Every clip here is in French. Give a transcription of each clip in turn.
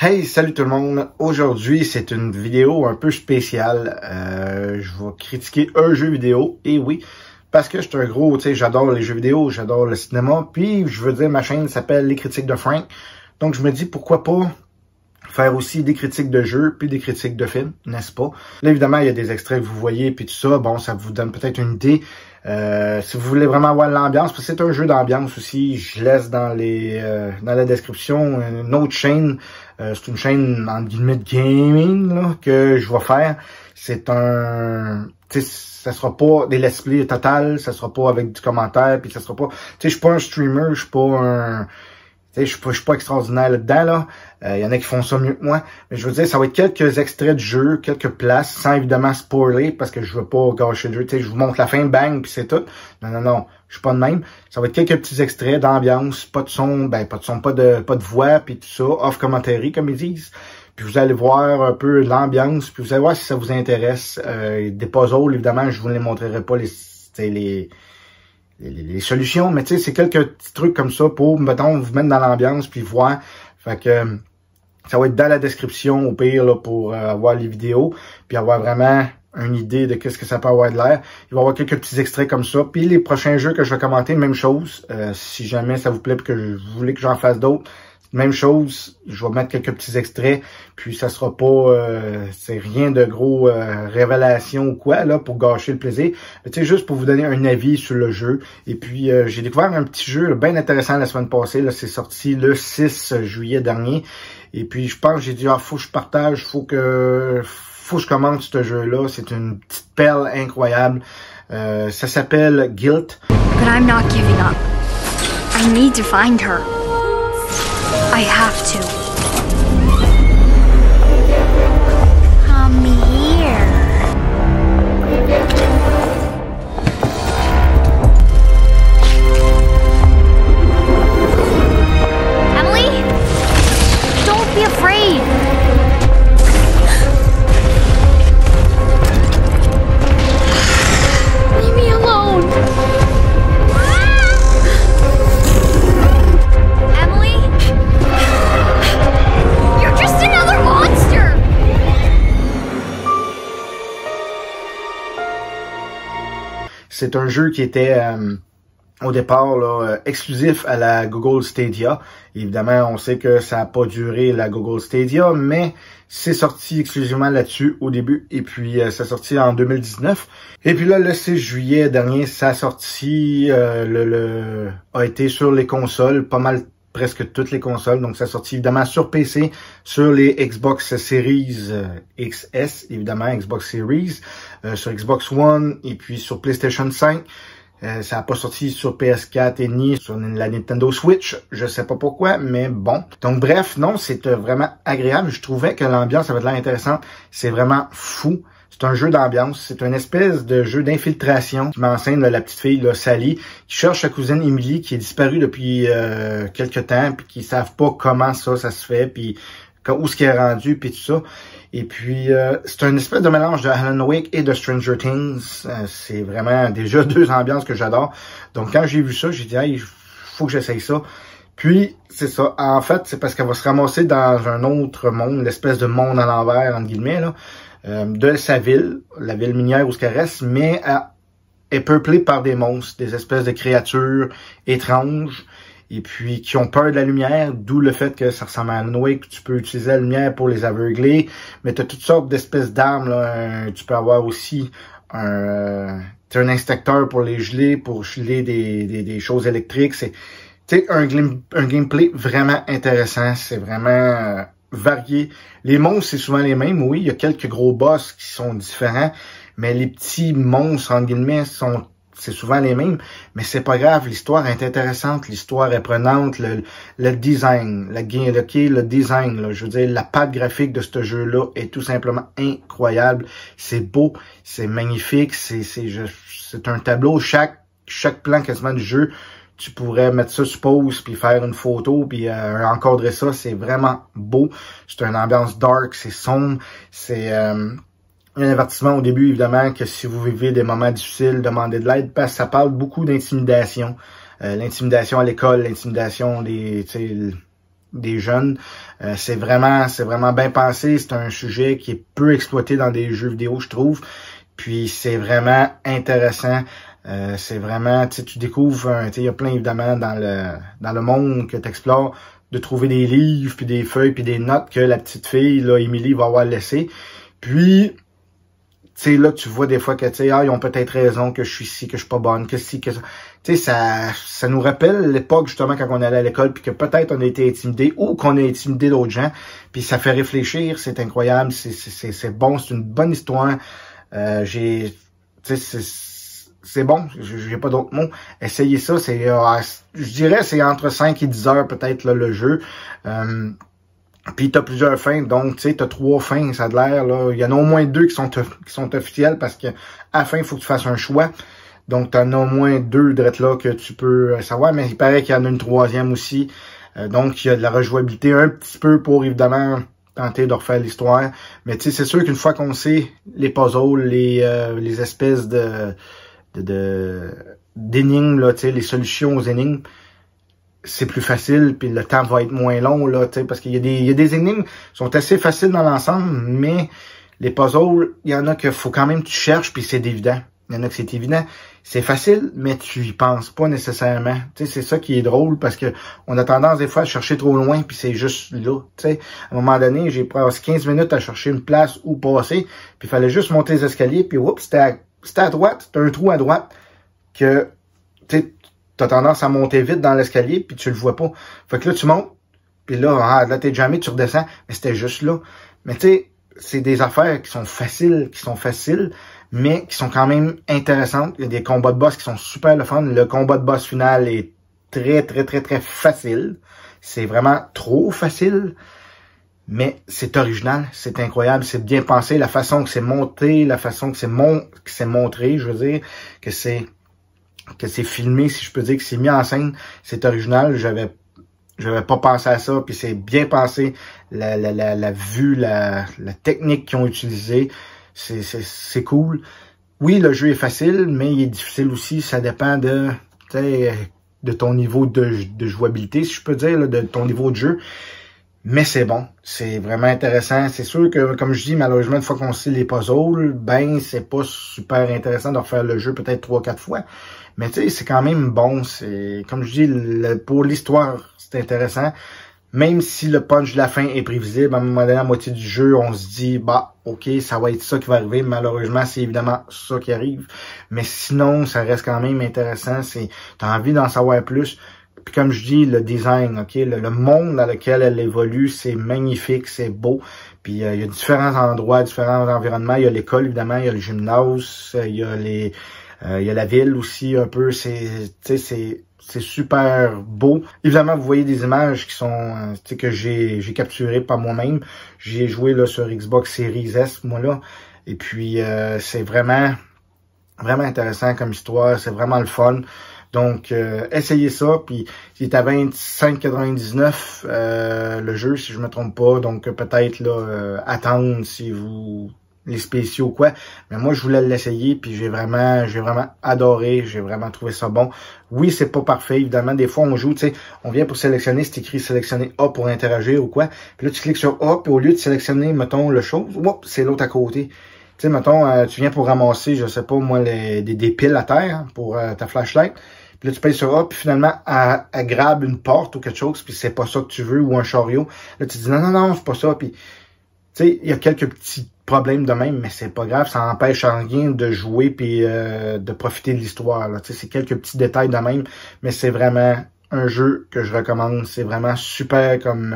Hey, salut tout le monde! Aujourd'hui, c'est une vidéo un peu spéciale. Je vais critiquer un jeu vidéo, et oui, parce que je suis un gros, tu sais, j'adore les jeux vidéo, j'adore le cinéma, puis je veux dire, ma chaîne s'appelle Les Critiques de Frank. Donc, je me dis, pourquoi pas faire aussi des critiques de jeux, puis des critiques de films, n'est-ce pas? Là, évidemment, il y a des extraits que vous voyez, puis tout ça, bon, ça vous donne peut-être une idée. Si vous voulez vraiment avoir l'ambiance, parce que c'est un jeu d'ambiance aussi, je laisse dans la description une autre chaîne. C'est une chaîne entre guillemets de gaming là, que je vais faire. C'est un, tu sais, ça sera pas des let's play total, ça sera pas avec du commentaire, puis ça sera pas, tu sais, je suis pas un streamer, je suis pas un, tu sais, je suis pas extraordinaire là-dedans, là. Y en a qui font ça mieux que moi. Mais je veux dire, ça va être quelques extraits du jeu, quelques places, sans évidemment spoiler, parce que je veux pas gâcher le jeu. Tu sais, je vous montre la fin, bang, puis c'est tout. Non, je suis pas de même. Ça va être quelques petits extraits d'ambiance, pas de son, pas de voix, puis tout ça, off commentary, comme ils disent. Puis vous allez voir un peu l'ambiance, puis vous allez voir si ça vous intéresse. Des puzzles, évidemment, je vous les montrerai pas les solutions, mais tu sais, c'est quelques petits trucs comme ça pour, mettons, vous mettre dans l'ambiance puis voir. Fait que ça va être dans la description, au pire, là, pour avoir les vidéos, puis avoir vraiment une idée de qu'est-ce que ça peut avoir de l'air. Il va y avoir quelques petits extraits comme ça. Puis les prochains jeux que je vais commenter, même chose. Si jamais ça vous plaît et que vous voulez que j'en fasse d'autres, même chose, je vais mettre quelques petits extraits, puis ça sera pas, c'est rien de gros révélation ou quoi, là, pour gâcher le plaisir. Tu sais, juste pour vous donner un avis sur le jeu. Et puis, j'ai découvert un petit jeu là, bien intéressant la semaine passée, là, c'est sorti le 6 juillet dernier. Et puis, je pense, j'ai dit, faut que je partage, faut que je commente ce jeu-là. C'est une petite perle incroyable. Ça s'appelle Guilt. But I'm not giving up. I need to find her. I have to. Come here. Emily? Don't be afraid. Leave me alone. C'est un jeu qui était au départ là, exclusif à la Google Stadia. Évidemment, on sait que ça n'a pas duré la Google Stadia, mais c'est sorti exclusivement là-dessus au début. Et puis, ça a sorti en 2019. Et puis là, le 6 juillet dernier, ça a sorti, a été sur les consoles, pas mal presque toutes les consoles. Donc, ça a sorti évidemment sur PC, sur les Xbox Series XS, évidemment, Xbox Series, sur Xbox One et puis sur PlayStation 5. Ça n'a pas sorti sur PS4 et ni sur la Nintendo Switch. Je sais pas pourquoi, mais bon. Donc, bref, non, c'est vraiment agréable. Je trouvais que l'ambiance avait de l'air intéressante. C'est vraiment fou. C'est un jeu d'ambiance, c'est une espèce de jeu d'infiltration qui m'enseigne la petite fille là, Sally, qui cherche sa cousine Emily qui est disparue depuis quelque temps, puis qui savent pas comment ça se fait, puis où ce qui est rendu, puis tout ça. Et puis c'est une espèce de mélange de Alan Wake et de Stranger Things. C'est vraiment déjà deux ambiances que j'adore. Donc quand j'ai vu ça, j'ai dit hey, faut que j'essaye ça. Puis, c'est ça. En fait, c'est parce qu'elle va se ramasser dans un autre monde, l'espèce de monde à l'envers, entre guillemets, là, de sa ville, la ville minière où ce qu'elle reste, mais elle est peuplée par des monstres, des espèces de créatures étranges, et puis qui ont peur de la lumière, d'où le fait que ça ressemble à Alan Wake, que tu peux utiliser la lumière pour les aveugler, mais tu as toutes sortes d'espèces d'armes, là. Tu peux avoir aussi un extincteur pour les geler, pour geler des choses électriques. C'est un gameplay vraiment intéressant, c'est vraiment varié. Les monstres, c'est souvent les mêmes, oui, il y a quelques gros boss qui sont différents, mais les petits monstres, en guillemets, c'est souvent les mêmes, mais c'est pas grave, l'histoire est intéressante, l'histoire est prenante, le design, le design, là, je veux dire, la patte graphique de ce jeu-là est tout simplement incroyable, c'est beau, c'est magnifique, c'est un tableau, chaque plan quasiment du jeu, tu pourrais mettre ça sur pause, puis faire une photo, puis encadrer ça. C'est vraiment beau. C'est une ambiance dark, c'est sombre. C'est un avertissement au début, évidemment, que si vous vivez des moments difficiles, demandez de l'aide, parce que ça parle beaucoup d'intimidation. L'intimidation à l'école, l'intimidation des jeunes. C'est vraiment bien pensé. C'est un sujet qui est peu exploité dans des jeux vidéo, je trouve. Puis c'est vraiment intéressant. C'est vraiment, tu découvres, il y a plein évidemment dans le monde que tu explores, de trouver des livres, puis des feuilles, puis des notes que la petite fille, là, Emily, va avoir laissées. Puis, tu sais, là, tu vois des fois que, tu sais, ils ont peut-être raison que je suis ici, que je suis pas bonne, que si, que ça. Tu sais, ça nous rappelle l'époque, justement, quand on allait à l'école, puis que peut-être on a été intimidé ou qu'on a intimidé d'autres gens. Puis ça fait réfléchir, c'est incroyable, c'est bon, c'est une bonne histoire. Tu sais, c'est bon, j'ai pas d'autres mots. Essayez ça, je dirais, c'est entre 5 et 10 heures peut-être, là, le jeu. Puis t'as plusieurs fins, donc tu sais, t'as 3 fins, ça a l'air, là. Il y en a au moins 2 qui sont officielles parce que à la fin, il faut que tu fasses un choix. Donc t'en as au moins 2 d'être là que tu peux savoir, mais il paraît qu'il y en a une 3e aussi. Donc il y a de la rejouabilité un petit peu pour évidemment tenter de refaire l'histoire. Mais tu sais, c'est sûr qu'une fois qu'on sait les puzzles, les espèces d'énigmes, là, tu sais, les solutions aux énigmes, c'est plus facile, puis le temps va être moins long, là, tu sais, parce qu'il y a des énigmes qui sont assez faciles dans l'ensemble, mais les puzzles, il y en a que faut quand même que tu cherches, puis c'est évident. Il y en a que c'est évident. C'est facile, mais tu y penses pas nécessairement. Tu sais, c'est ça qui est drôle, parce que on a tendance des fois à chercher trop loin, puis c'est juste là. Tu sais, à un moment donné, j'ai passé 15 minutes à chercher une place où passer, puis il fallait juste monter les escaliers, puis oups, c'était à droite, t'as un trou à droite, que, tu sais, t'as tendance à monter vite dans l'escalier, puis tu le vois pas. Fait que là, tu montes, puis là, t'es jamais, tu redescends, mais c'était juste là. Mais tu sais, c'est des affaires qui sont faciles, mais qui sont quand même intéressantes. Il y a des combats de boss qui sont super le fun. Le combat de boss final est très facile. C'est vraiment trop facile, mais c'est original, c'est incroyable, c'est bien pensé, la façon que c'est monté, la façon que c'est montré, je veux dire, que c'est filmé, si je peux dire, que c'est mis en scène, c'est original. J'avais pas pensé à ça, puis c'est bien pensé, la vue, la technique qu'ils ont utilisée, c'est cool. Oui, le jeu est facile, mais il est difficile aussi, ça dépend de ton niveau de jouabilité, si je peux dire, là, de ton niveau de jeu. Mais c'est bon, c'est vraiment intéressant. C'est sûr que, comme je dis, malheureusement, une fois qu'on sait les puzzles, ben, c'est pas super intéressant de refaire le jeu peut-être 3-4 fois. Mais tu sais, c'est quand même bon. C'est, comme je dis, pour l'histoire, c'est intéressant. Même si le punch de la fin est prévisible, à un moment donné, à la moitié du jeu, on se dit, bah, ok, ça va être ça qui va arriver. Malheureusement, c'est évidemment ça qui arrive. Mais sinon, ça reste quand même intéressant. T'as envie d'en savoir plus. Puis comme je dis, le design, ok, le monde dans lequel elle évolue, c'est magnifique, c'est beau. Puis il y a différents endroits, différents environnements. Il y a l'école, évidemment, il y a le gymnase, il y a la ville aussi un peu. C'est super beau. Évidemment, vous voyez des images qui sont que j'ai capturées par moi-même. J'ai joué là sur Xbox Series S, moi là. Et puis c'est vraiment intéressant comme histoire. C'est vraiment le fun. Donc, essayez ça, puis il est à 25,99 le jeu, si je me trompe pas. Donc, peut-être là attendre si vous les spéciaux quoi. Mais moi, je voulais l'essayer, puis j'ai vraiment adoré, j'ai vraiment trouvé ça bon. Oui, c'est pas parfait, évidemment. Des fois, on joue, tu sais, on vient pour sélectionner, c'est écrit sélectionner A pour interagir ou quoi. Puis là, tu cliques sur A, puis au lieu de sélectionner, mettons, le chose, c'est l'autre à côté. Tu sais, mettons, tu viens pour ramasser, je sais pas, moi, des piles à terre hein, pour ta flashlight. Puis là, tu payes sur A, puis finalement, elle grabe une porte ou quelque chose, puis c'est pas ça que tu veux, ou un chariot. Là, tu dis non, c'est pas ça. Puis, tu sais, il y a quelques petits problèmes de même, mais c'est pas grave, ça n'empêche rien de jouer puis de profiter de l'histoire. Tu sais, c'est quelques petits détails de même, mais c'est vraiment un jeu que je recommande. C'est vraiment super comme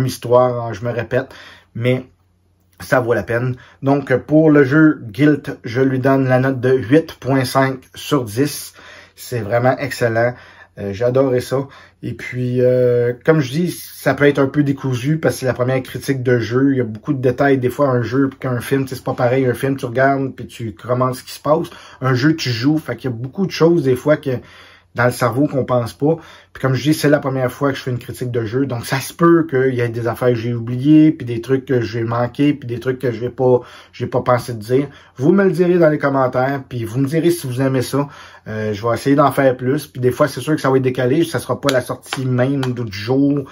histoire, je me répète, mais ça vaut la peine. Donc, pour le jeu Guilt, je lui donne la note de 8.5 sur 10. C'est vraiment excellent. J'ai adoré ça. Et puis, comme je dis, ça peut être un peu décousu parce que c'est la première critique de jeu. Il y a beaucoup de détails. Des fois, un jeu qu'un film, c'est pas pareil. Un film, tu regardes puis tu commentes ce qui se passe. Un jeu, tu joues. Fait qu'il y a beaucoup de choses des fois que dans le cerveau qu'on pense pas. Puis comme je dis, c'est la première fois que je fais une critique de jeu, donc ça se peut qu'il y ait des affaires que j'ai oubliées, puis des trucs que j'ai manqués, puis des trucs que j'ai pas pensé de dire. Vous me le direz dans les commentaires, puis vous me direz si vous aimez ça. Je vais essayer d'en faire plus, puis des fois c'est sûr que ça va être décalé, ça sera pas la sortie même du jour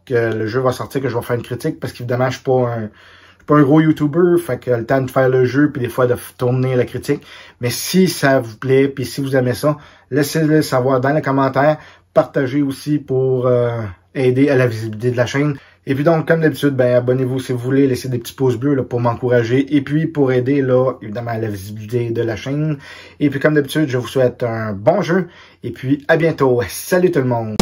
que le jeu va sortir que je vais faire une critique, parce qu'évidemment je suis pas un gros YouTuber, fait que le temps de faire le jeu, puis des fois de tourner la critique. Mais si ça vous plaît, puis si vous aimez ça, laissez-le savoir dans les commentaires. Partagez aussi pour aider à la visibilité de la chaîne. Et puis donc, comme d'habitude, ben abonnez-vous si vous voulez, laissez des petits pouces bleus là, pour m'encourager. Et puis pour aider là, évidemment, à la visibilité de la chaîne. Et puis comme d'habitude, je vous souhaite un bon jeu. Et puis à bientôt. Salut tout le monde!